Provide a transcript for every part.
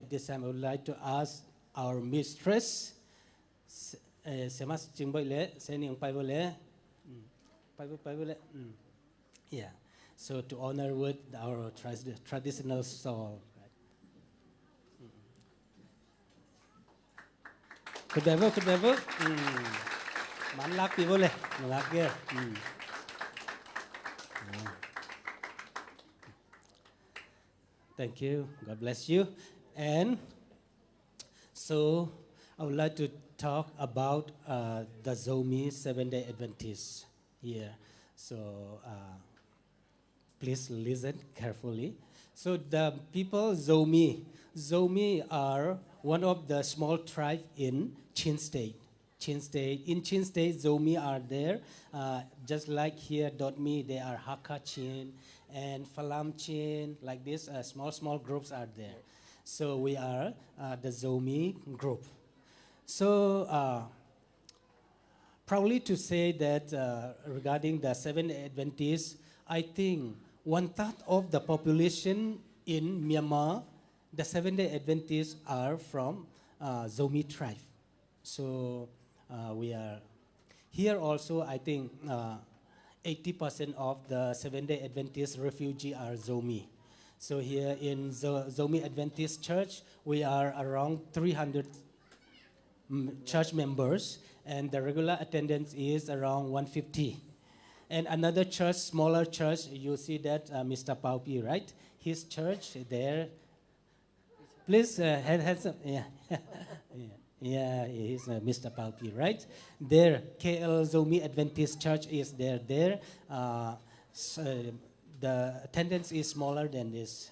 at this time, I would like to ask our mistress, Semas Chimboile, sending Paivole, Paivole, yeah. So to honor with our traditional song. Could ever, man lak people le, lak here. Thank you. God bless you. And so I would like to talk about the Zomi Seventh-day Adventists here. So please listen carefully. So the people Zomi are one of the small tribes in Chin State. In Chin State, Zomi are there. Just like here, Dotmi, they are Hakka Chin and Falam Chin, like this. Small groups are there. So we are the Zomi group. So proudly to say that regarding the Seventh-day Adventists, I think 1/3 of the population in Myanmar, the Seventh-day Adventists are from Zomi tribe. So we are here also. I think 80% of the Seventh-day Adventist refugees are Zomi. So here in Zomi Adventist Church, we are around 300 church members, and the regular attendance is around 150. And another church, smaller church, you see that Mr. Paupi, right? His church there. Please, hands up. Yeah. Yeah, he's Mr. Paupi, right? There, KL Zomi Adventist Church is there. So the attendance is smaller than this.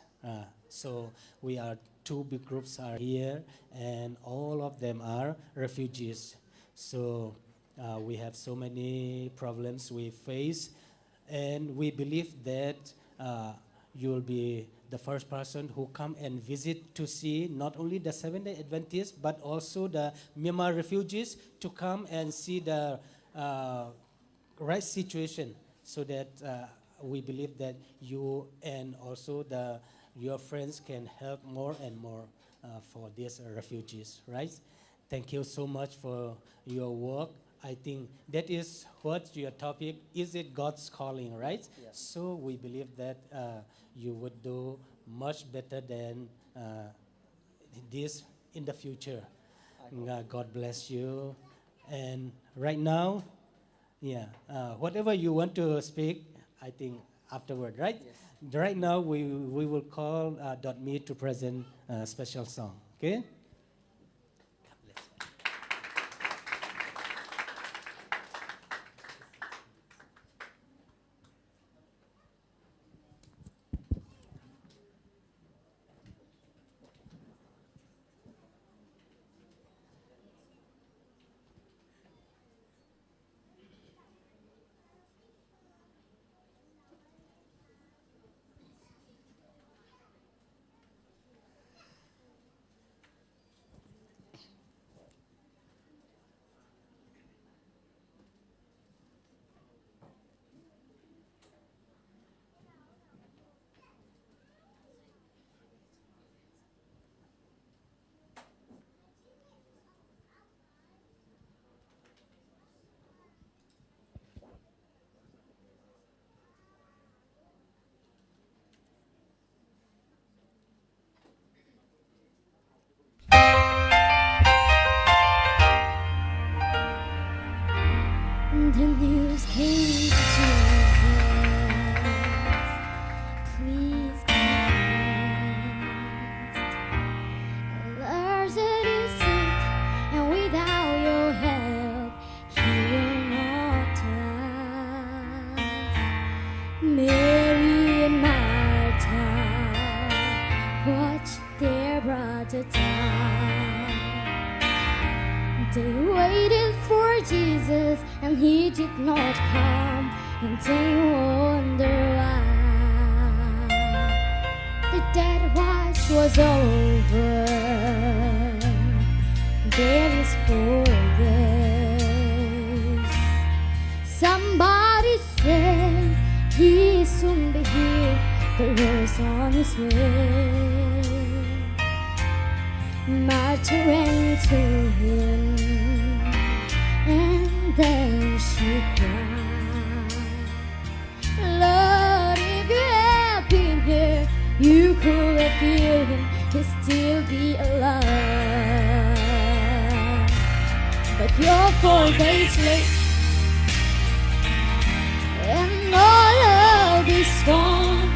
So we are two big groups are here, and all of them are refugees. So we have so many problems we face, and we believe that you will be the first person who come and visit to see not only the Seventh-day Adventists, but also the Myanmar refugees to come and see the right situation, so that we believe that you and also your friends can help more and more for these refugees, right? Thank you so much for your work. I think that is what your topic is. It God's calling, right? Yes. So we believe that you would do much better than this in the future. God bless you. And right now, whatever you want to speak, I think afterward, right? Yes. Right now, we will call .me to present a special song. Okay? The news came to Jesus. Please come fast. Lazarus is sick, and without your help, he will not last. Mary and Martha watched their brother die. They waited for Jesus, and he did not come, and they wonder why. The death watch was over. There is 4 days. Somebody said he soon be here. The Lord's on his way. muttering to him, and then she cried, Lord, if you had been here, you could have healed him, he'd still be alive. But you're 4 days late, and all of is gone.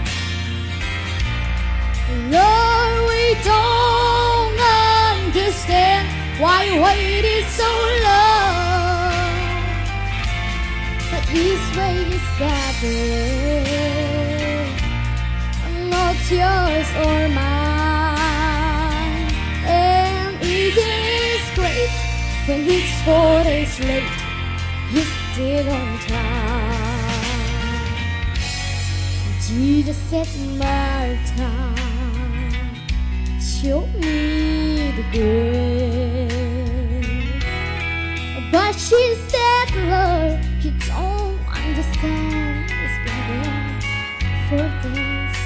Lord, we don't understand why you waited so long. But His way is gathered, not yours or mine. And isn't it great when He's 4 days late, He's still on time. Jesus said, Martha, show me the grave. But she said, Lord, you don't understand. It's been there 4 days.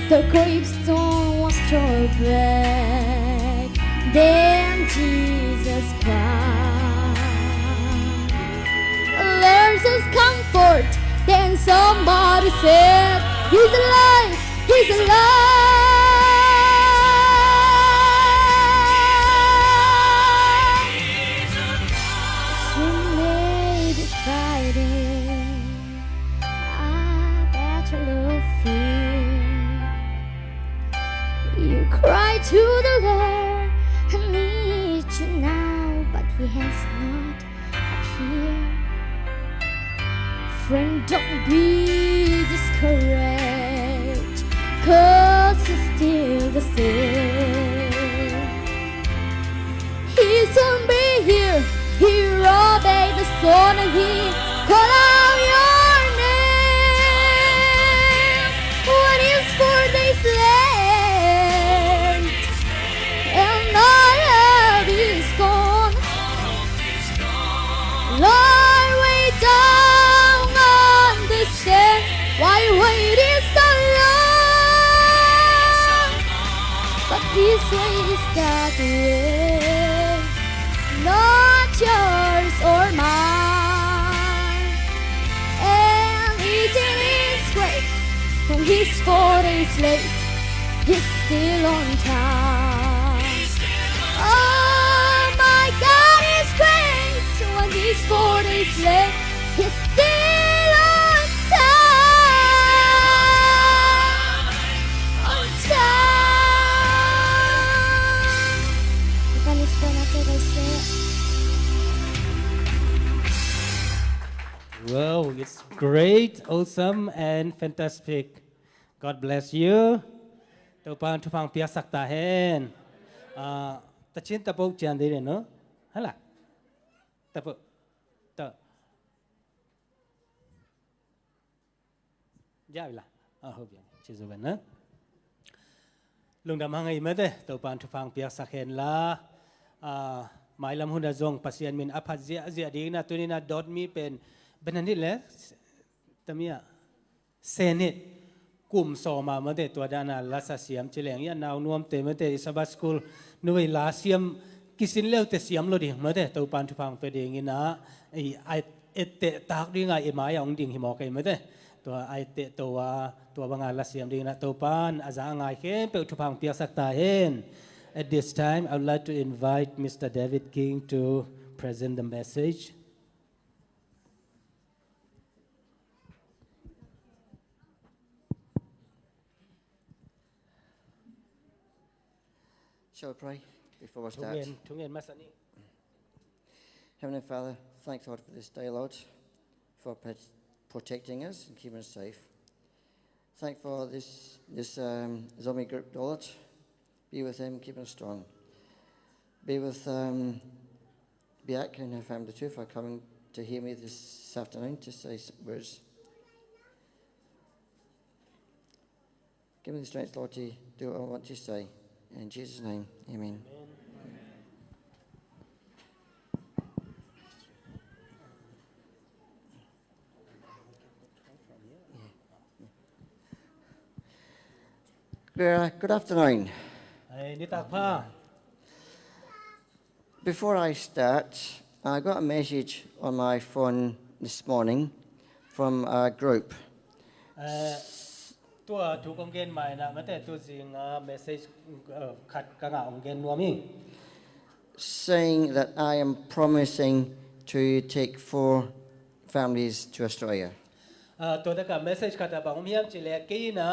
The gravestone was thrown back. Then Jesus cried, there's His comfort. Then somebody said, He's alive, He's alive. She may be fighting a battle of fear. You cry to the Lord, I need you now, but He has not appeared. Friend, don't be discouraged, 'cause He's still the same. He'll soon be here. He obeyed the Son and He called out your name. When He's 4 days late, and all of is gone. Lord, we don't understand why you waited so long. But His way is God's way, not yours or mine. And isn't it great when He's 4 days late, He's still on time. Oh, my God is great when He's 4 days late, He's still on time. On time. You can explain after I say it. Well, it's great, awesome, and fantastic. God bless you. Tàu pan thu phang pia sakta hen. Ta chin ta bốc chan đi no. Hala. Ta po. Ta. Ja bila. Hope you. Cheers over na. Lung dam hangai ma de tàu pan thu phang pia sak hen la. Mai lam hun da zong pasien min aphat zia ding na tu ni na dot mi pen benan ni le. Tamia. Senate. กลุ่มสอมาเมื่อเดตัวดานาลาสเสียมเฉลียงยันนาวนวมเตเมื่อเดสบัสกูลนุยลาเสียมกิสินเลี้ยวเตเสียมโลดิเมื่อเดตัวปันทุพังไปเดงินะไอเตตากดิ่งไอหมายองดิ่งหิมอกไอเมื่อเดตัวไอเตตัวบางอาลาเสียมดิ่งนะตัวปันอาจารย์ไงเข็นเปิดทุพังเปียสักตาเห็น At this time I would like to invite Mr. David King to present the message. Shall we pray before we start? Heavenly Father, thanks Lord for this day, Lord, for protecting us and keeping us safe. Thank for this zombie group, Lord. Be with them, keep them strong. Be with Biak and her family too for coming to hear me this afternoon to say some words. Give me the strength, Lord, to do what I want to say. In Jesus' name, amen. Good afternoon. นี่ตักผ้า Before I start, I got a message on my phone this morning from a group ตัวถูกองเกณฑ์ใหม่นะมาแต่ตัวจริงเมสเซจขัดกระงาองเกณฑ์นัวมิ่ง saying that I am promising to take 4 families to Australia. ตัวตะกับเมสเซจขัดบางเมียมจิเลกี้นะ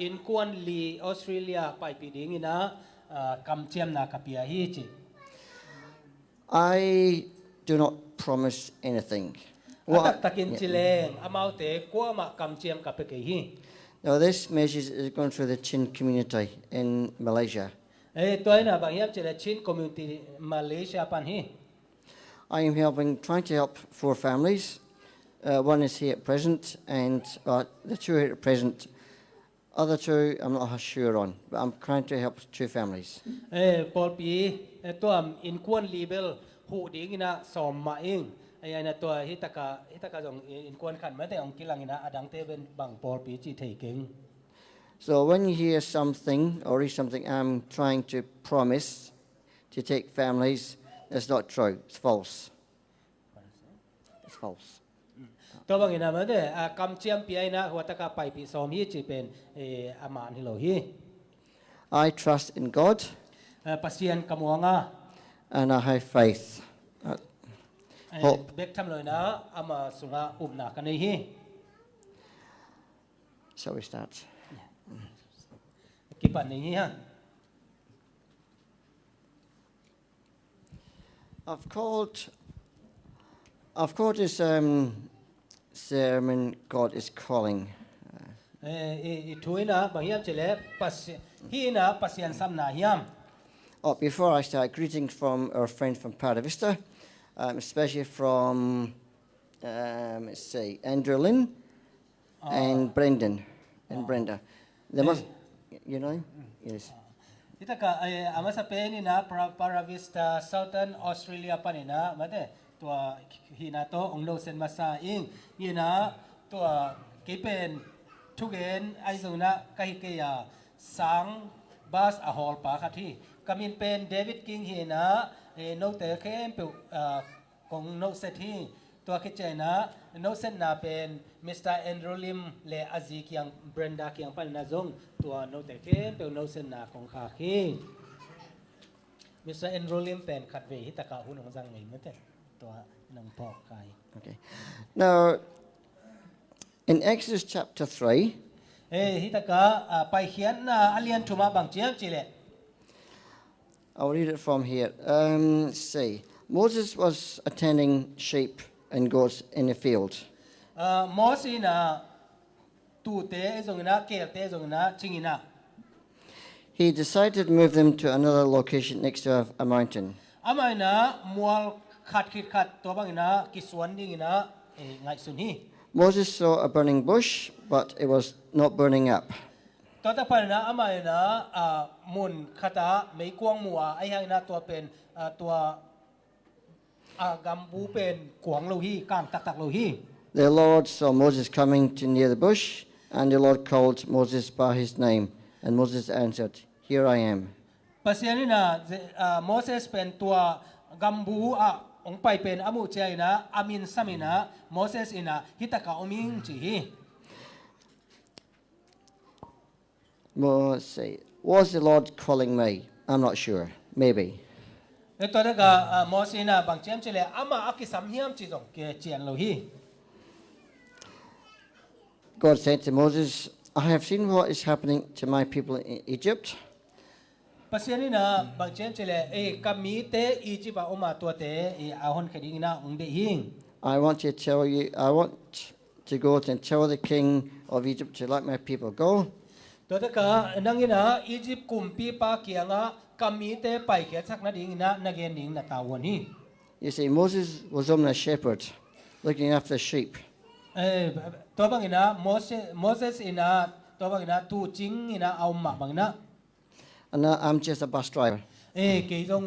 อินควนลีออสเตรเลียไปปีดิ้งนะกำเจียมนะกับเปียฮีจิ I do not promise anything. ตักตะกินจิเลงอามาเตกัวมากำเจียมกับเปกฮี Now, this message is going through the Chin community in Malaysia. ตัวนี้นะบางเมียมจิเลชินคอมมูนิตี้มาเลเซียปันฮี I am trying to help 4 families. One is here at present, and the 2 here at present. Other 2, I'm not sure on, but I'm trying to help 2 families. ปอลปีตัวอินควนลีเบลหูดิ้งนะสอมมาเองไอ้นะตัวฮิตากาจงอินควนขันไม่แต่องกิลังนะอดังเตเป็นบางปอลปีจีเทเก่ง So when you hear something or read something, I'm trying to promise to take families. That's not true. It's false. It's false. ตัวบางนะไม่แต่กำเจียมปีไอ้นะหัวตะกาไปปีสอมฮีจีเป็นอามานฮิโลฮี I trust in God ปัสเซียนกำวงะ and I have faith. Hope. เบกทำเลยนะอามาสุงะอุบหนักกันในฮี Shall we start? กี่ปันในฮีฮะ I've called this sermon God is Calling. ถุยนะบางยามเจเลปัสฮีนะปัสเซียนซ้ำนาฮิม Oh, before I start, greetings from our friend from Para Vista, especially from, let's see, Andrew Lynn and Brendan and Brenda. They must, you know? Yes. ที่ตะกะอามาสเปนี่นะปาราวิสตาเซาเทิร์นออสเตรเลียปานี่นะมาเดตัวฮีนาโตองโลเซนมาซาอิงนี่นะตัวกี่เป็นทุกเอ็นไอซูนะกะฮิเกียสังบาสอะฮอลปาคัที่กามินเป็นเดวิดกิงฮีนะโนเตเข้มเปิของโนเซที่ตัวคิดใจนะโนเซนนาเป็นมิสเตอร์แอนดรูลิมเลอาซีเกียงเบรนดาเกียงปันนาซงตัวโนเตเข้มเป็นโนเซนนาของคาคีมิสเตอร์แอนดรูลิมเป็นขัดเวหิตะกาหุนของจังไม่เหมือนแต่ตัวนังพอกไก่ Okay. Now, in Exodus chapter 3, ฮิตะกาไปเขียนอาเลียนทุมาบางเจียงจิเล I'll read it from here. See, Moses was attending sheep and goats in the field. มอสีนะตูเตะจงนะเกลเตะจงนะชิงนะ He decided to move them to another location next to a mountain. อามานะมัวขัดตัวบางนะกิสวนนี่นะไงสุนี Moses saw a burning bush, but it was not burning up. ตัวตะพันนะอามานะมุนขัดไม่กวางมัวไอ้ยังนะตัวเป็นตัวกัมบูเป็นกวางโลหีกางตักโลหี The Lord saw Moses coming to near the bush, and the Lord called Moses by his name. And Moses answered, Here I am. ปัสเซียนี่นะโมเสสเป็นตัวกัมบูองไปเป็นอามูเจนะอามินสามินะโมเสสอินะฮิตะกาอมิงจี Moses, was the Lord calling me? I'm not sure. Maybe. ตัวนั้นก็โมเสสนะบางเจมเจเลอามาอักิสัมเฮียมจีจงเกเจียนโลหี God said to Moses, I have seen what is happening to my people in Egypt. ปัสเซียนี่นะบางเจมเจเลกัมมีเตอีจิบะอมาตัวเตอาฮอนคดีนะองเดหิง I want to go and tell the king of Egypt to let my people go. ตัวนั้นก็นั่งนะอียิปต์กุมปีปาเกียงกัมมีเตไปเกียสักนาดิงนะนักเรียนหญิงนาตาวันนี้ You see, Moses was only a shepherd looking after sheep. ตัวบางนะโมเสสอินะตัวบางนะตูจิงอินะเอาหมาบางนะ And now I'm just a bus driver. เกี่ยง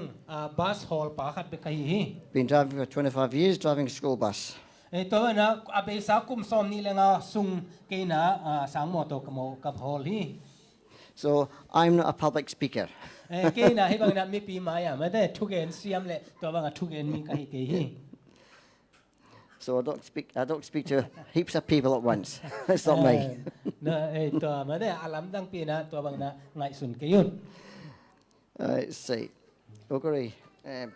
บัสฮอลปาขัดไปใครฮี Been driving for 25 years, driving a school bus. ตัวนะอาเบสากุมซอมนี่เลยนะซุงเกี่ยนะสังมอโตกับฮอลฮี So I'm not a public speaker. เกย์นะให้บางนะมีปีมาอ่ะไม่ได้ทุกเอ็นเสียมเลยตัวบางทุกเอ็นมีกันเกย์ So I don't speak to heaps of people at once. That's not me. เนอะตัวไม่ได้อาลัมตั้งปีนะตัวบางนะไงสุนเกยุน Let's see. Okay,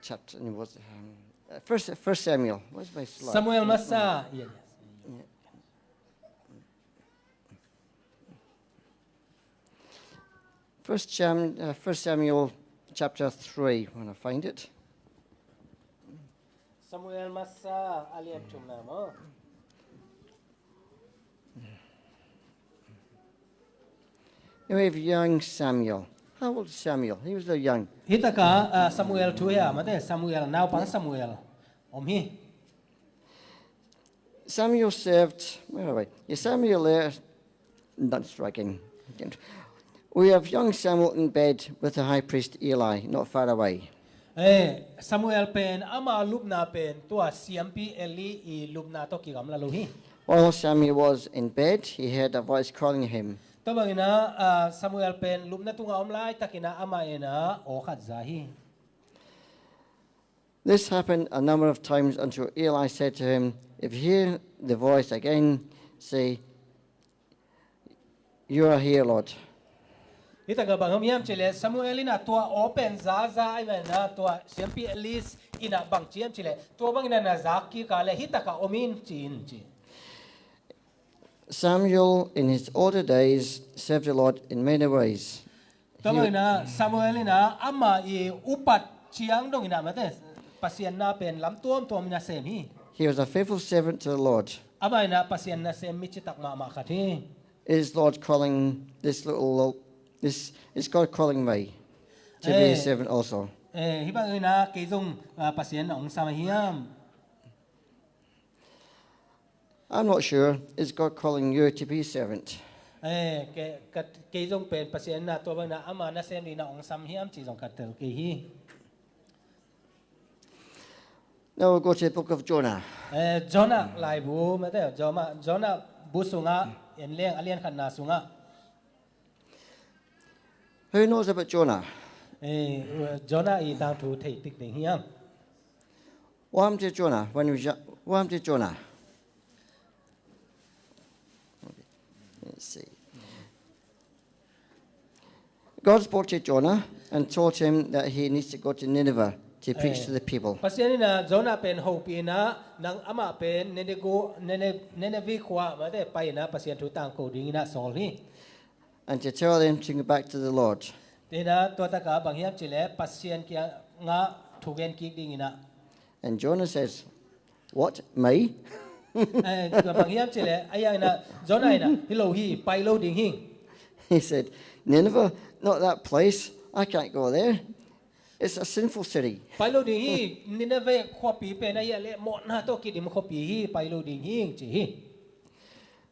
chapter was First Samuel. Where's my slide? ซามูเอลมาซา First Samuel chapter 3, when I find it. ซามูเอลมาซาอาเลียนชุมนามอ Now we have young Samuel. How old is Samuel? He was so young. ฮิตกาซามูเอลช่วยอ่ะไม่ได้ซามูเอลนาวปังซามูเอลอมฮี Samuel served, where are we? Yeah, Samuel there, not striking. We have young Samuel in bed with the high priest Eli, not far away. ซามูเอลเป็นอามาลูบนาเป็นตัวเสียมปีเอลีอีลูบนาตอกิกำลาลูฮี While Samuel was in bed, he heard a voice calling him. ตัวบางนะซามูเอลเป็นลูบนาตุงอมไลตะกินะอามาเอนะโอขัดซาฮี This happened a number of times until Eli said to him, if you hear the voice again, say, you are here, Lord. ฮิตกาบางเมียมเจเลซามูเอลินะตัวโอเป็นซาซาไอแมนะตัวเสียมปีเอลิสอินะบางเจียมเจเลตัวบางนะนะซักกีกาเลฮิตกาอมินจีนจี Samuel, in his older days, served the Lord in many ways. ตัวบางนะซามูเอลินะอามาอีอุปัตเชียงดงอินะมาเตปัสเซียนนาเป็นลำตัวมตัวมินาเซมฮี He was a faithful servant to the Lord. อามานะปัสเซียนนาเซมมิจิตักมาขัดฮี Is Lord calling is God calling me to be a servant also? ฮิบางนะเกยงปัสเซียนองซามาฮิยาม I'm not sure. Is God calling you to be a servant? เกยงเป็นปัสเซียนนาตัวบางนะอามานาเซมนีนะองซามฮิยามจีจงกัดเตลเกฮี Now we'll go to the book of Jonah. จอนะลายบูมาเตจอนะบูสุงะเอ็นเลี้ยงอเลียนขันนาสุงะ Who knows about Jonah? จอนะอีตามถูเทติกเดงฮิยาม What happened to Jonah when he was young? What happened to Jonah? Let's see. God spoke to Jonah and told him that he needs to go to Nineveh to preach to the people. ปัสเซียนนี่นะจอนะเป็นโฮปีนะนางอามาเป็นเนเนโกเนวิความาเตไปนะปัสเซียนถูต่างโกดิงนะสอลฮี And to tell them to go back to the Lord. เดนะตัวตะกาบางฮิยามจิเลปัสเซียนกีงะถูกเกนกิกดิงนะ And Jonah says, what, me? ตัวบางฮิยามจิเลไอ้ยังนะจอนะนะฮิโลฮีไปโลดิงฮิ He said, Nineveh, not that place. I can't go there. It's a sinful city. ไปโลดิงฮีนินเวขวปีเป็นไอ้เละหมดนะตัวกิดิมขวปีฮีไปโลดิงฮิจีฮี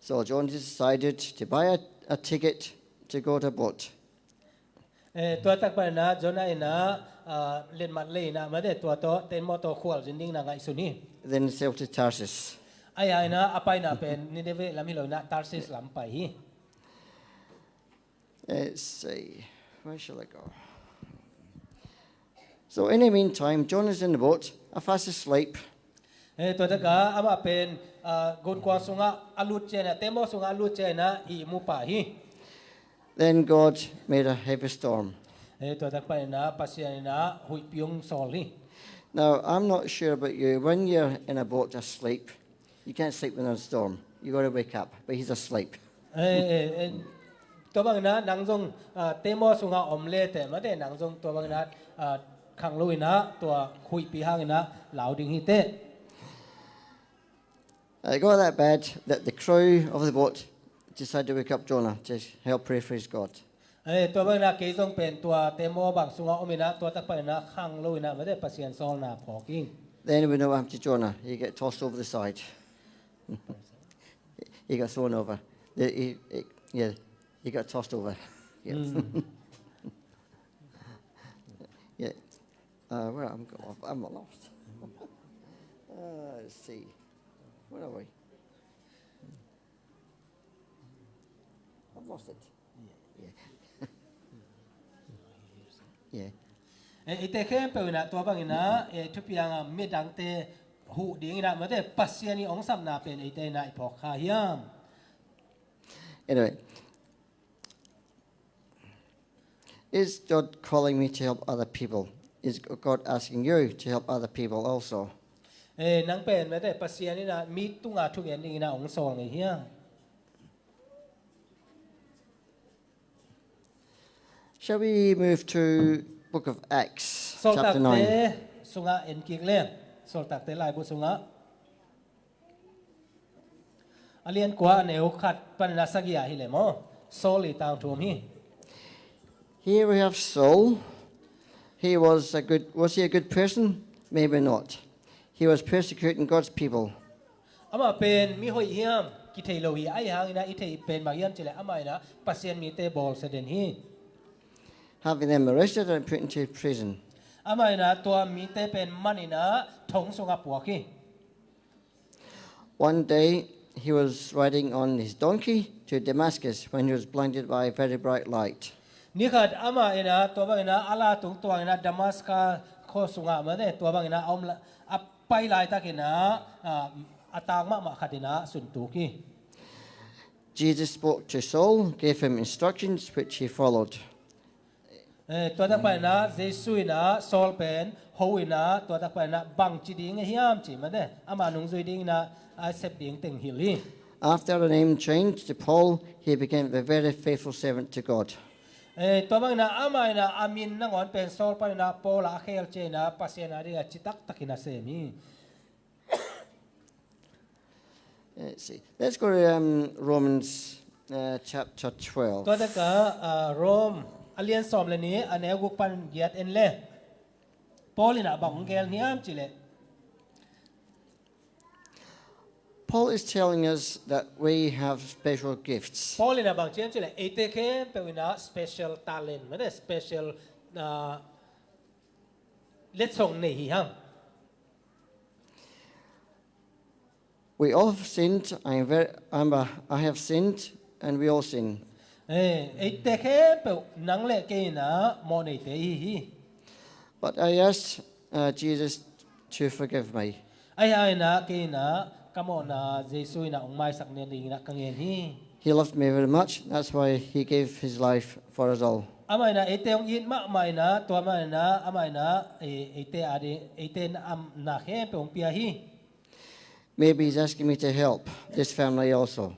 So Jonah decided to buy a ticket to go to a boat. ตัวตักไปนะจอนะนะเล่นมัดเลยนะมาเด็ตัวโตเต็นมอโตควอลจินดิ้งนะไงสุนี Then sailed to Tarsus. ไอ้ยังนะอภัยนะเป็นนินเวลามิโลนะตาร์ซิสลำไปฮี Let's see, where shall I go? So in the meantime, Jonah's in the boat, fast asleep. ตัวตะกาอามาเป็นกุนกวางสุงะอลุเจนะเตมอสุงะอลุเจนะอีมูปาฮี Then God made a heavy storm. ตัวตักไปนะปัสเซียนนะหุยพิงซอลฮี Now, I'm not sure about you. When you're in a boat asleep, you can't sleep when there's a storm. You got to wake up, but he's asleep. ตัวบางนะนางทรงเตมอสุงะอมเลแต่มาแต่นางทรงตัวบางนะขังลุยนะตัวหุยปีห้างนะเหลาดิงฮีเต It got that bad that the crew of the boat decided to wake up Jonah to help pray for his God. ตัวบางนะเกยทรงเป็นตัวเตมอบางสุงะอมินะตัวตักไปนะขังลุยนะมาแต่ปัสเซียนซอลนะพอกิ้ง Then we know what happened to Jonah. He got tossed over the side. He got thrown over. He got tossed over. Yeah. Yeah. Where I'm lost. Let's see. Where are we? I've lost it. Yeah. Yeah. ite khem pe na to bang ina thupiang me dang te hu ding ina ma te pasiani ong sam na pen ite na iphok kha hiam Anyway, is God calling me to help other people? Is God asking you to help other people also? nang pen ma te pasiani na mi tunga thu gen ding ina ong song ngai hiam Shall we move to Book of Acts, sol tak chapter 9? te sunga en kik len sol tak te lai bu sunga alien kwa neu khat pan na sagia hi le mo sol i tang thum hi Here we have Saul. Was he a good person? Maybe not. He was persecuting God's people. ama pen mi hoi hiam ki thei lo hi ai hang ina i thei pen ma hiam chile ama ina pasien mi te bol se den hi Having them arrested and put into prison. ama ina to mi te pen manina thong sunga puak hi One day he was riding on his donkey to Damascus when he was blinded by a very bright light. ni khat ama ina to bang ina ala tung to ina damaska kho sunga ma ne to bang ina om a pai lai takina atang ma khatina sun tu ki Jesus spoke to Saul, gave him instructions which he followed. to ta pa na jesu ina sol pen hoina to ta pa na bang chi ding hiam chi ma ne ama nung zui ding na a sep ding teng hili After the name changed to Paul, he became a very faithful servant to God. to bang na ama ina amin na ngon pen sol pa na pola khel che na pasien ari chitak takina se mi Let's see. Let's go to Romans chapter 12. to ta ka rom alien som le ni ane gu pan giat en le polina bang gel hiam chi le Paul is telling us that we have special gifts. polina bang chen chi le ete ke pe wina special talent ma de special let song nei hi ham We all have sinned. I have sinned, and we all sin. ete ke pe nang le ke na mo nei te hi But I asked Jesus to forgive me. ai ai na ke na kamo na jesu ina ong mai sak ne ding na kangen hi He loved me very much. That's why he gave his life for us all. amai na ete ong in ma mai na to mai na amai na ete ade ete na am na khe pe ong pia hi Maybe he's asking me to help this family also.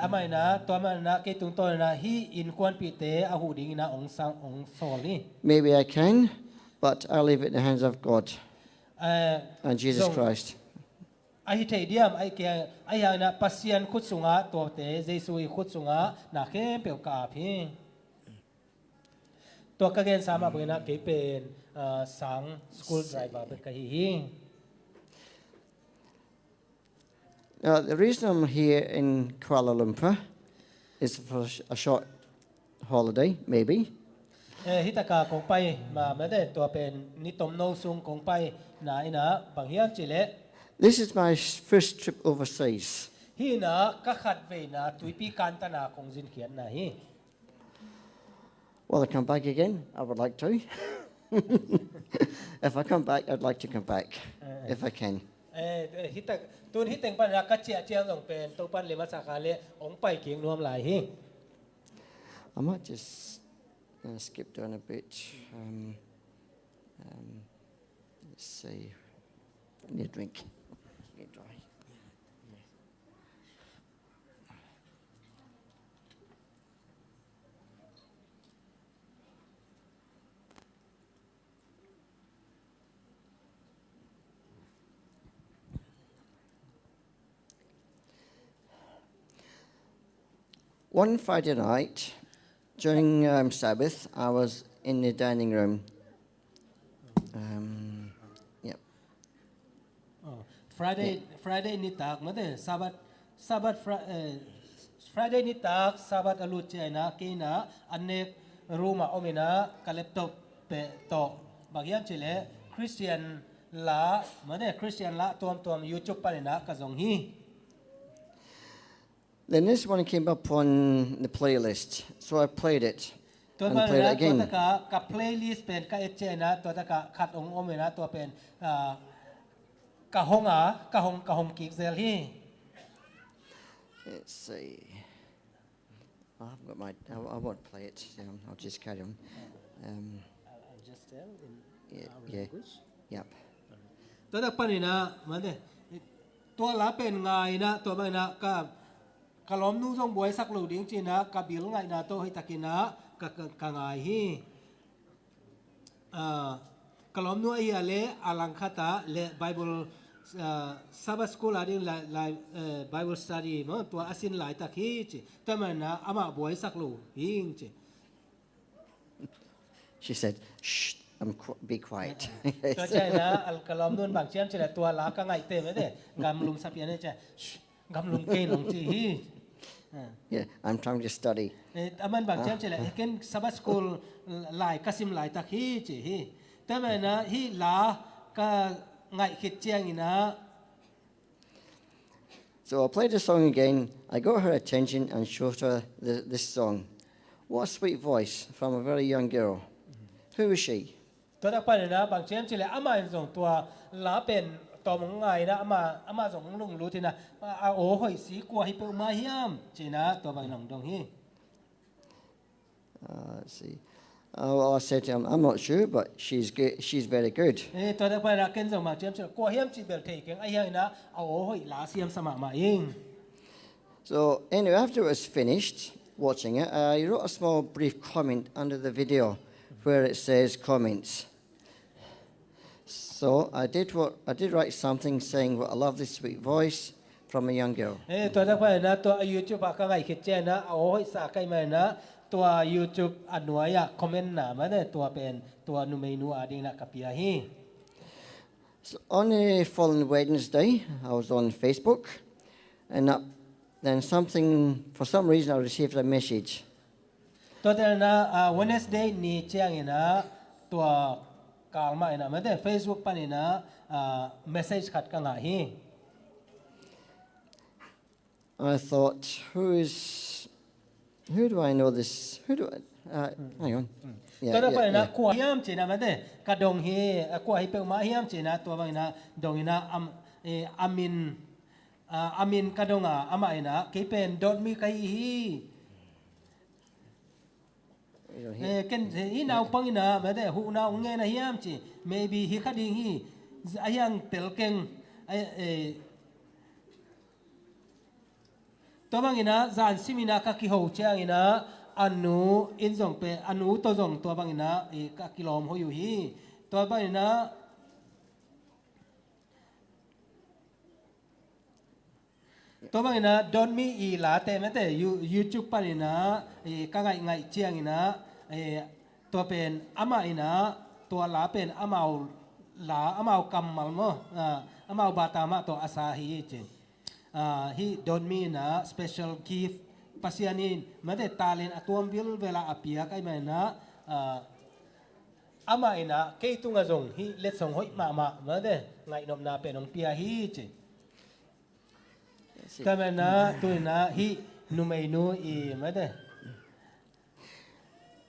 amai na to mai na ke tung to na hi in kwan pi te a hu ding na ong sang ong sol ni Maybe I can, but I'll leave it in the hands of God and Jesus Christ. ai thei diam ai ke ai ha na pasian khut sunga to te jesu i khut sunga na khe pe ka phi to ka gen sama bu na ke pen sang school driver be ka hi Now, the reason I'm here in Kuala Lumpur is for a short holiday, maybe. hitaka kong pai ma de to pen ni tom no sung kong pai na ina bang hiam chile This is my first trip overseas. hi na ka khat ve na tuipi kan ta na kong jin khian na hi Will I come back again? I would like to. If I come back, I'd like to come back, if I can. hitak tun hiteng pan ra ka chia chiang ong pen to pan le ma sa kha le ong pai king nuam lai hi I might just skip down a bit. Let's see. I need a drink. Get dry. One Friday night, during Sabbath, I was in the dining room. Yep. Friday ni tak ma de sabat Friday ni tak sabat alut che na ke na anek ruma omina ka laptop pe to bagyan chile Christian la ma de Christian la tom YouTube pa na ka jong hi Then this one came up on the playlist, so I played it. ตัว and มัน play นะ it ตัวตะ again. กะกับ playlist เป็นกะเอเจนะตัวตะกะขัดองอมนะตัวเป็นกะฮงกะฮงกิกเซลฮี Let's see. I haven't got my. I won't play it. I'll just carry on. I'll just tell in Yeah, our yeah. language Yep. ตัวตะปะนี่นะมันเนี่ยตัวละเป็นไงนะตัวมันนะกะล้อมนู้ทรงบวยสักหลูดิ้งจีนะกะบิลไงนะตัวให้ตะกินะกะไงฮีกะล้อมนู้ไอ้เลอลังคตาเลไบเบิลSabbath school อะไรหลายBible study มั้งตัวอาศินหลายตะกี้จีแต่มันนะอามาบวยสักหลูดิ้งจี She said, "Shh, be quiet." ตัวใจนะอัลกะล้อมนู้นบางเชื่อมจีตัวละกะไงเต็มเลยกำลุมสับยันเนี่ยจีกำลุมเกลงจีฮี Yeah, I'm trying to study. aman bang jam chela ken Sabbath school lai kasim lai tak hi chi hi tamana hi la ka ngai khit chiang ina So I'll play the song again. I got her attention and showed her this song. What a sweet voice from a very young girl. Who is she? ตัวนักปั่นนะบางเชื่อมchela ama song ตัวla pen ตัวมงไงนะama songลุงรู้ทีนะโอ้หอยสีกลัวให้เปิมาเฮียมจีนะตัวบางหนองดงฮี Let's see. I said to him, I'm not sure, but she's good. She's very good. ตัวนักปั่นนะเกณฑ์ส่งบางเชื่อมchela กลัวเฮียมจีเบลเทเก่งไอ้เฮียนะโอ้หอยลาเสียมสมัครมาเอง So anyway, after it was finished watching it, I wrote a small brief comment under the video where it says comments. So I did write something saying what I love this sweet voice from a young girl. ตัวนักปั่นนะตัว YouTube ปากไงคิดเจนะโอ้ยสาใกล้มานะตัว YouTube อันหน่วยคอมเมนต์นะมันเนี่ยตัวเป็นตัวนูเมนูอาดินะกับปีฮี So on the following Wednesday, I was on Facebook, and then for some reason, I received a message. ตัวแต่นะWednesday นี่เชียงนะตัวกาลมานะมันเนี่ย Facebook ปนี่นะmessage ขัดกันไงฮี I thought, who do I know this? Hang on. ตัวนักปั่นนะ Yeah. กลัวเฮียมจีนะมันเนี่ยกระดงฮีกลัวให้เปิลมาเฮียมจีนะตัวบางนะดงนะอามินกระดงอามานะกี่เป็นดอทมีใครฮี You don't hear? ken hi nau pangina ma de hu nau nge na hiam chi maybe hi khading hi ayang telkeng to bangina zan simina ka ki ho changina anu injong pe anu to jong to bangina ka kilom ho yu hi to banginaตัวบางนะดอนมีอีหลาแต่ไม่แต่YouTube ปะนี่นะก็ไงเจียงอีนะตัวเป็นอามาอีนะตัวหลาเป็นอามาหลาอามากัมมัลมั้งอามาบาตามะตัวอาซาฮีเจฮีดอนมีนะ special gift ปัสยานีไม่แต่ตาเลนอตัววิลเวลาอภิยาไกไม่นะอามาอีนะเกตุงะจงฮีเล็ดส่งหอยมาไม่แต่ไงนมนาเป็นองเปียฮีเจแต่แม่นะตัวนะฮินูเมนูอีไม่ได้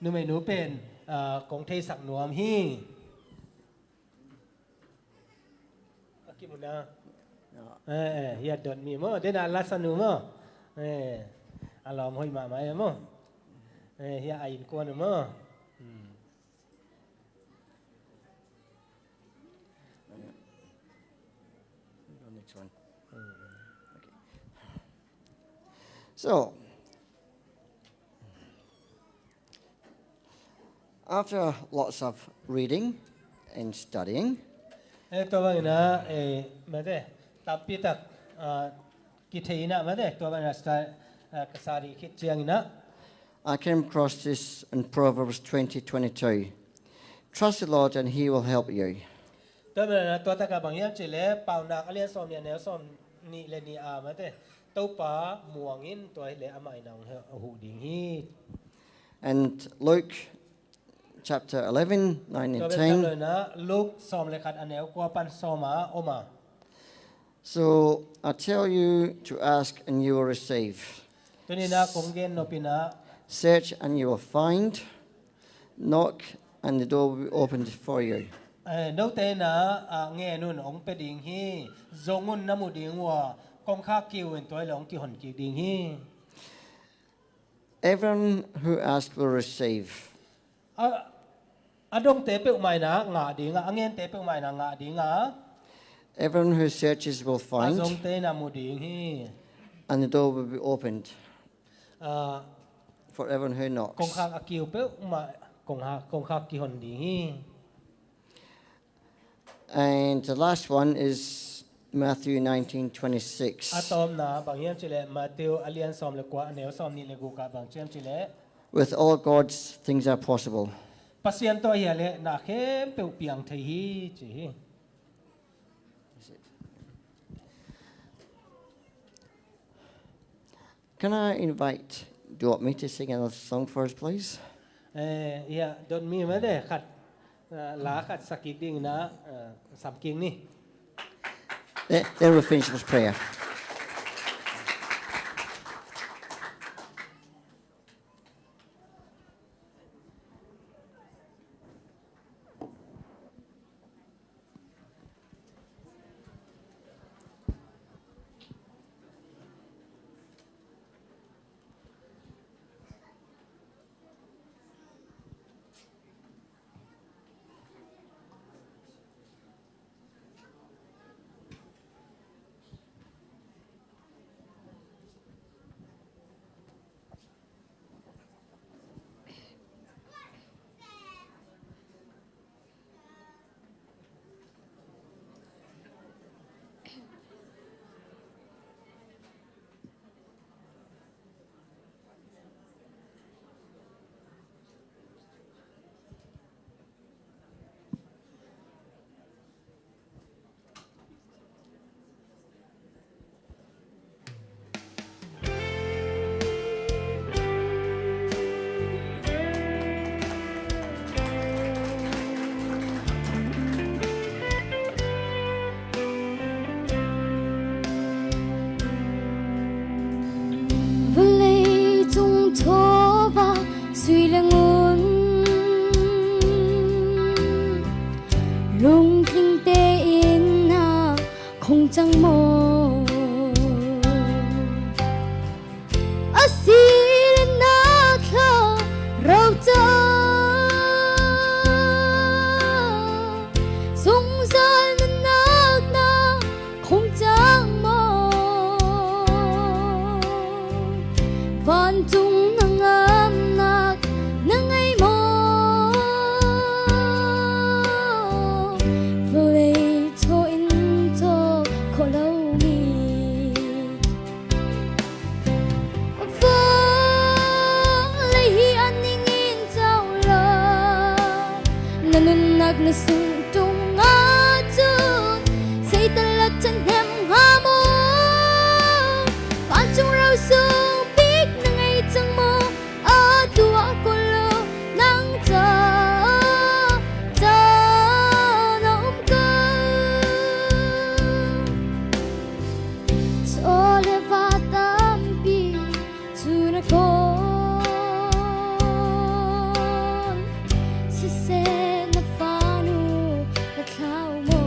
นูเมนูเป็นของเทศักหนวมฮิกิมุนะเฮียดอนมีมั้งเดน่าลัสนูมั้งอารมณ์ห้อยมาไหมมั้งเฮียอินกวนมั้ง Next one. So, after lots of reading and studying, ตัวบางนะไม่ได้ตับปีตักกิเทนะไม่ได้ตัวบางนะกษาดีคิดเจียงนะ I came across this in Proverbs 20:22. Trust the Lord and He will help you. ตัวบางนะตัวตะกับบางอย่างเจริญเป่านักเรียนสอมเนี่ยแนวสอมนี่เลนีอาไม่ได้ตัวป่าม่วงอินตัวเละอาไม่นองหูดิ่งฮี And Luke chapter 11, 9 ตัว and เป็นจำเลย 10. นะลูกสอมเลยขัดอันแนวกว่าปันสอมาโอมา So I tell you to ask and you will receive. ตัวนี้นะคงเกณฑ์นปินะ Search and you will find. knock and the door will be opened for you. Đâu thế na nghe nun ông pe ding hi zongun namu ding wa kong kha kiu en toy long ki hon ki ding hi Everyone who asks will receive. Adong te pe mai na nga ding angen te pe mai na nga ding Everyone who searches will find, zong te na mu ding hi and the door will be opened kong for everyone who knocks. kha kiu pe mai kong kha ki hon ding hi. And the last one is Matthew 19:26. Atom na bang yam chile Matthew alian som le kwa neo som ni le gu ka bang chem chile With all God's things are possible. pasien to hi le na khem pe piang thei hi chi. Can I invite, do you want me to sing another song for us, please? Yeah, don't me ma de khat la khat sakik ding na sam king ni. Then we'll finish with prayer. suy là ngôn lung kinh tế yên na không chẳng mồ ở xin na thơ rau tơ sung sơn na na không chẳng mồ van tung nang am nak nang ay mo vui cho in cho khổ lâu mi vui hi an ninh in trao lo nanun nag na sung tung nga chun say talat chan hem ha mo van chung rau sung chẳng mơ ở tua cô lơ nắng chờ nóng cơn cho lê va tâm bi chu na con si se na fa nu na thao mơ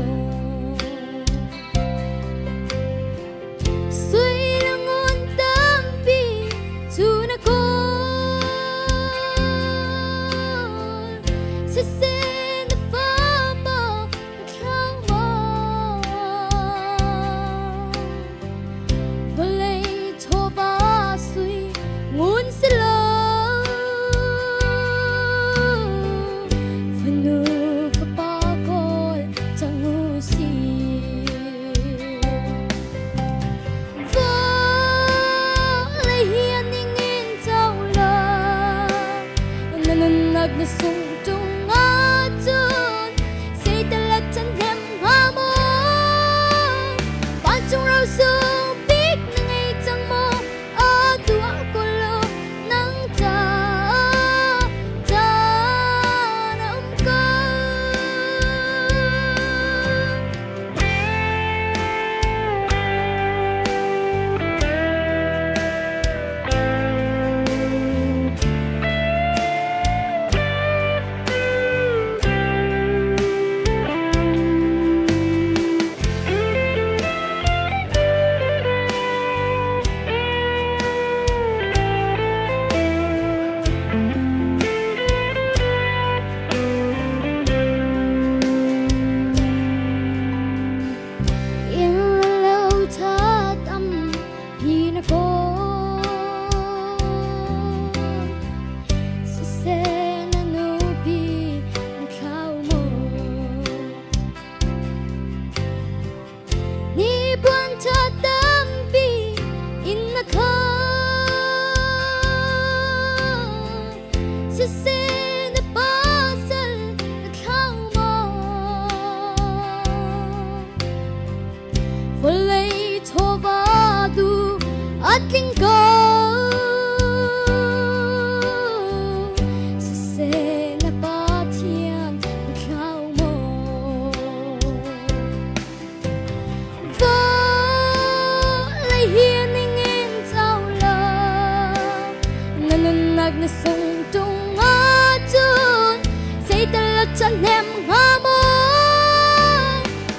chân em ngã mơ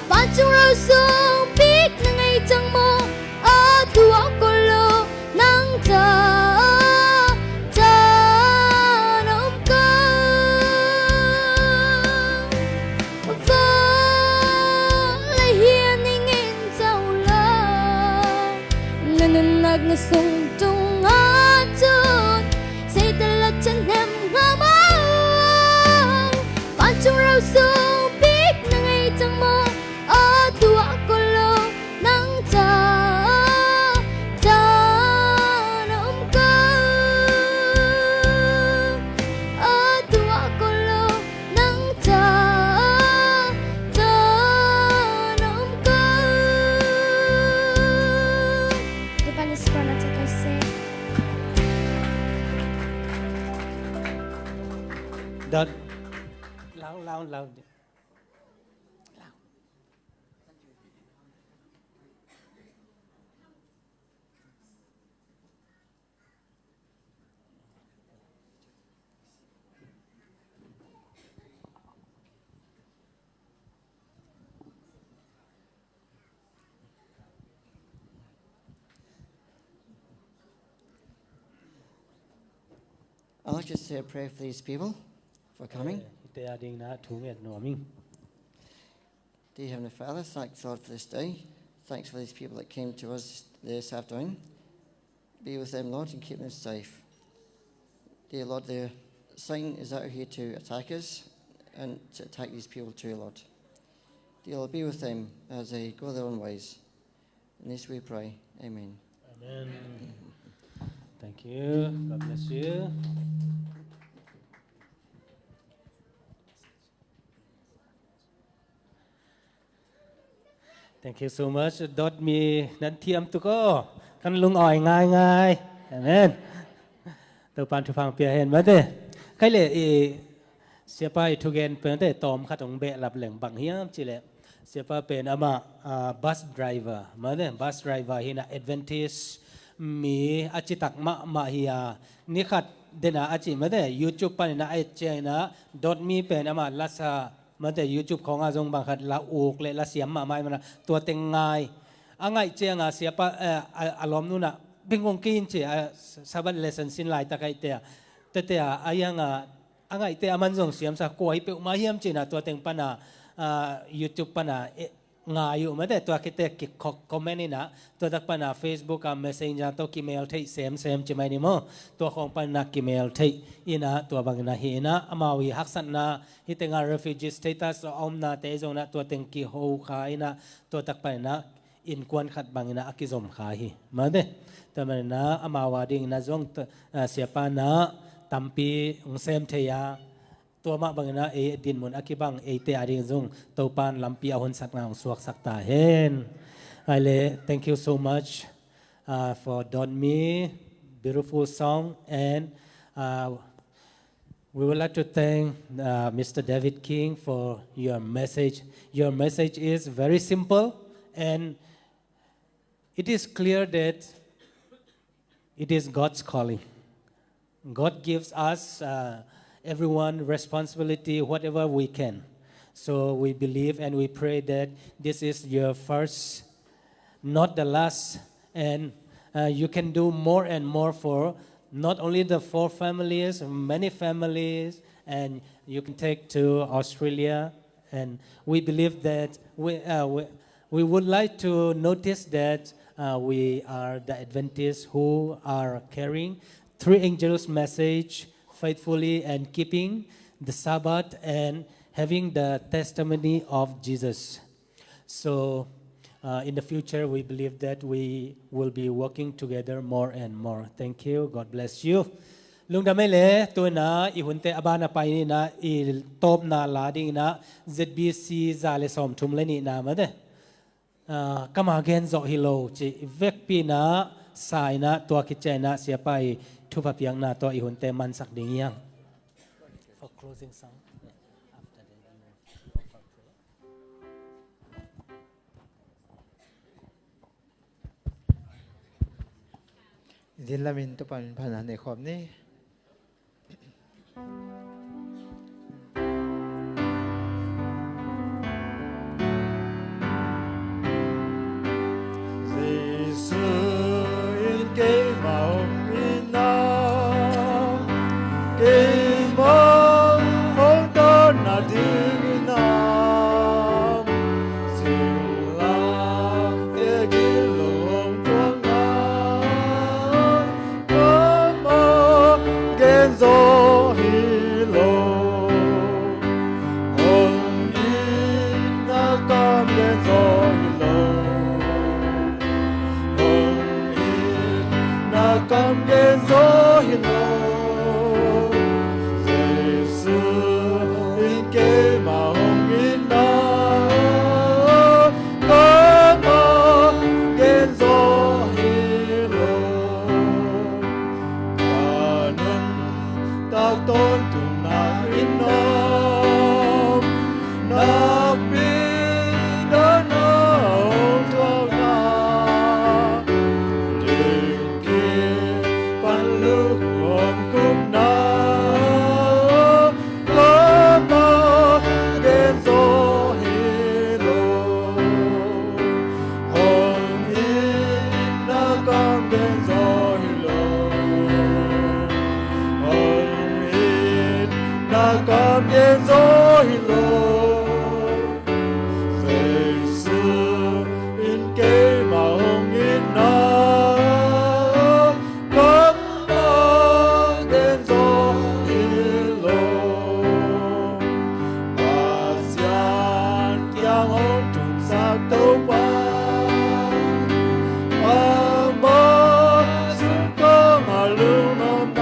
và chung rau sông biết nâng ngày chẳng mơ ở tua cô lô nắng chờ nông cơ và lại hiền anh em giàu lơ nên nạc nó sung tung ở chốn xây tên là chân em ngã mơ và chung rau sông biết nâng ngày chẳng mơ ở tua cô lô nắng chờ nông cơ ở tua cô lô nắng chờ nông cơ Di ba nisipana takase That loud. I'd like to say a prayer for these people for coming. They are doing that too. Norming. Dear Heavenly Father, thanks Lord for this day. Thanks for these people that came to us this afternoon. Be with them, Lord, and keep them safe. Dear Lord, the Satan is out here to attack us and to attack these people too, Lord. Dear Lord, be with them as they go their own ways. In this we pray. Amen. Amen. Thank you. God bless you. Thank you so much. Dot me nan thiam tu ko kan lung oi ngai. Amen. Tu pan tu phang pia hen ma de. Kai le sia pai tu gen pen de tom kha tong be lap leng bang hiam chi le. Sia pa pen ama bus driver ma de bus driver hina Adventist mi achi tak ma hiya ni khat dena achi ma de YouTube pan na ai che na dot me pen ama lasaมาแต่ YouTube ของอาจงบางขัดละอูกเลยละเสียมมาไม่มันตัวเต็งง่ายอ่างไงเจียงเสียปะอารมณ์นู่นน่ะเป็นงงกินเจียสบัดเลสันสินไลตะไคเตียแต่อายังอ่างไงเตียมันจงเสียมสักกวยเปมาเยี่ยมจีน่ะตัวเต็งปนะYouTube ปนะง่ายอยู่มาแต่ตัวคิดแต่กิกคอมเมนต์นี่นะตัวตักปนะ Facebook กับ Messenger ตัวกิเมลที่เซมจะไม่นี่มั้งตัวของปนะกิเมลที่อินะตัวบางนะเห็นนะอามาวิฮักสันนะฮิตงา refugee status อมนะเตจงนะตัวเต็งกิโฮขายนะตัวตักปนะอินกวนขัดบางนะอกิจมขายมาเด้แต่มันนะอามาวาดิ่งนะจงเสียปานะตัมปีองเซมเทียตัวมาบางนะดินมุนอกิบังเตอดิ่งจงตัวปานลำปีอาหุนสักงางสวกสักตาเห็นไอเล thank you so much for Don Me beautiful song and we would like to thank Mr. David King for your message. Your message is very simple and it is clear that it is God's calling. God gives us everyone responsibility, whatever we can. So we believe and we pray that this is your first, not the last, and you can do more and more for not only the 4 families, many families, and you can take to Australia. And we believe that we would like to notice that we are the Adventists who are carrying 3 angels' message faithfully and keeping the Sabbath and having the testimony of Jesus. So in the future, we believe that we will be working together more and more. Thank you. God bless you. Lung da mele to na ihunte abana pa ni na il top na lading na ZBC zale som thum le ni na ma de kama gen zo hilo chi vek pi na sai na to ki che na sia pai thu pa piang na to ihunte man sak ding yang for closing song after the Din lamin to pan panan e khom ni nam siêu lang tia kia lồng tuông nam cơn mơ ghen gió hi lô hồng in na cam ghen gió hi lô hồng in na cam ghen gió hi lô kế mà hồng in na có mơ ghen gió hi lô và nên ta tôn tùng na in nom na bi đó nó thuốc na tình kia ban lưu hồng cung na cam ghen gió hi lô dậy xưa in kế mà hồng in na cam mơ ghen gió hi lô ASEAN giang hôn trùng sắc tấu ba mơ xin có mà lưu non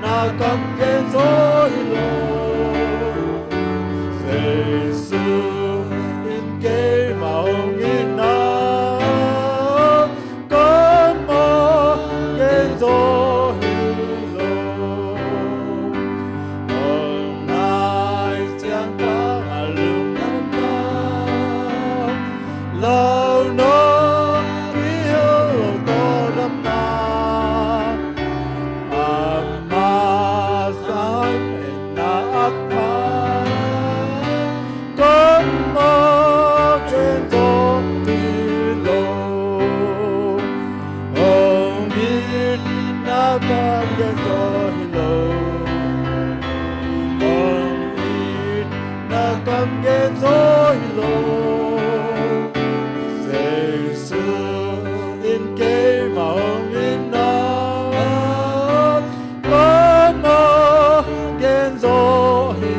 na cam ghen gió hi lô dậy xưa in kế mà hồng in na cơn mơ ghen gió hi lô hôm nay chẳng có mà lương năm na lâu nó quý hiếu to đâm na cơn mơ trên gió hi lô hồng in na cam ghen gió hi lô hồng in na cam ghen gió hi lô dậy xưa in kế mà hồng in na cơn mơ ghen gió hi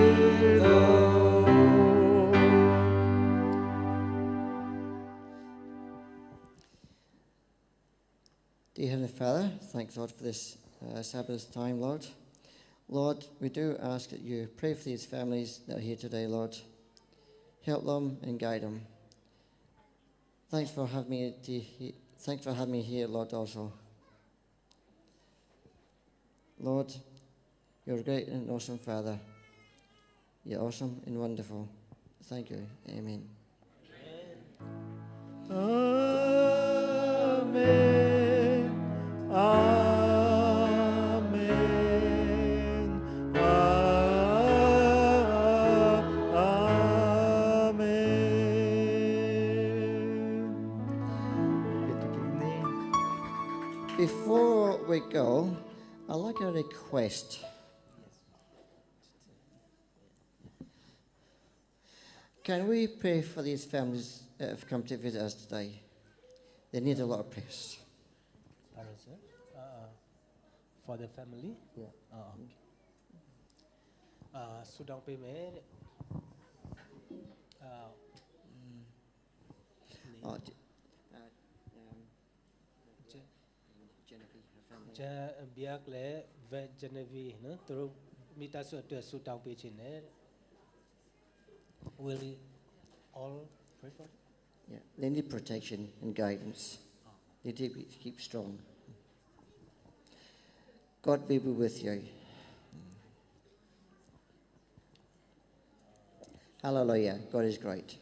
lô. Dear Heavenly Father, thank God for this Sabbath time, Lord. Lord, we do ask that you pray for these families that are here today, Lord. Help them and guide them. Thanks for having me here, Lord, also. Lord, you're a great and awesome Father. You're awesome and wonderful. Thank you. Amen. Amen. Before we go, I'd like a request. Can we pray for these families that have come to visit us today? They need a lot of prayers. For the family? Yeah. Okay. Sudang peme. Cha biak le ve Genevieve no turu mita su tu sudang pe chin ne. Will we all pray for them? Yeah, they need protection and guidance. They need to keep strong. God be with you. Hallelujah. God is great.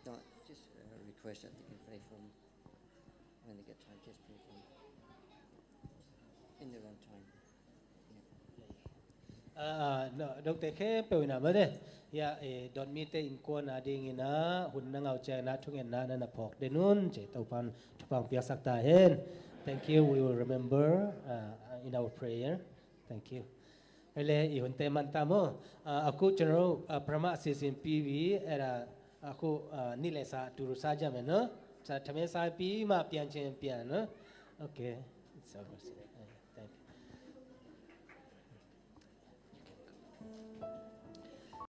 No, just request that they can play from when they get time, just play from in their own time. Dok teke pewina made ya don mite in ko na ding ina hun na ngau che na thung en na na phok de nun che topan thupang pia sak ta hen. Thank you, we will remember in our prayer. Thank you. Ele I hun te man ta mo aku general prama assistant PV era aku nile sa turu sa ja me no sa thame sa pi ma pian chen pian no. Okay, it's over. Thank you.